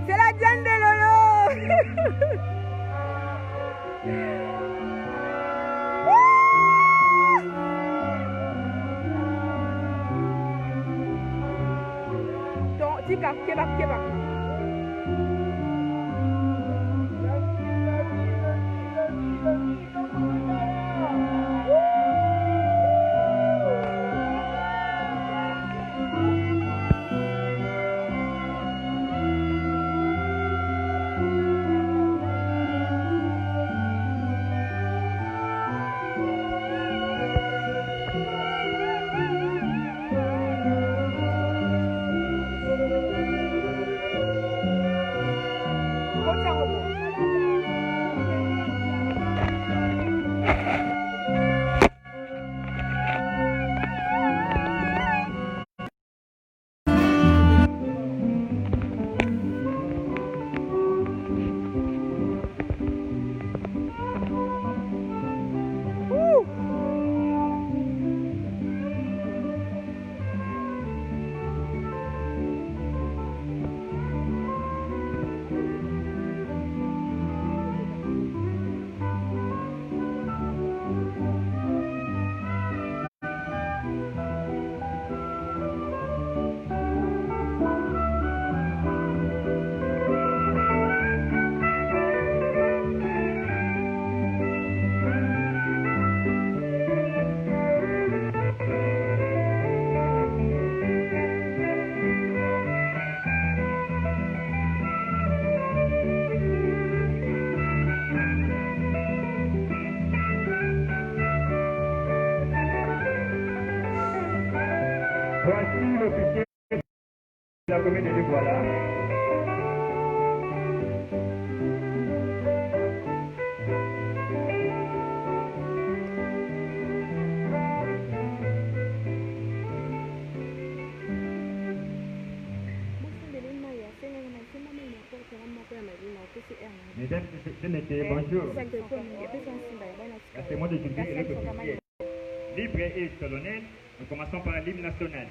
C'est la Diane de Lolo. Tika, kebab. Voici l'officier de la commune de Voilà. Mesdames et messieurs, bonjour. Laissez-moi de juger et le officier. Libre et solennel, nous commençons par l'hymne national.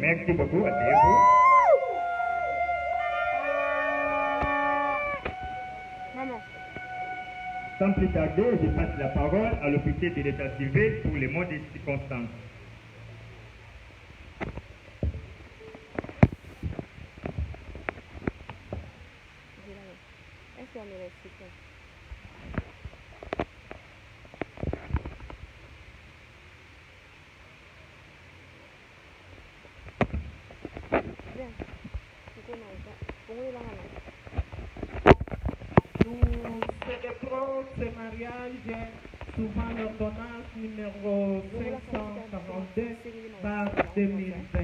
Merci beaucoup, asseyez-vous. Maman. Sans plus tarder, je passe la parole à l'officier de l'état civil pour les mots de circonstance. Nous célébrons ce mariage souvent l'ordonnance numéro 542 par 2020.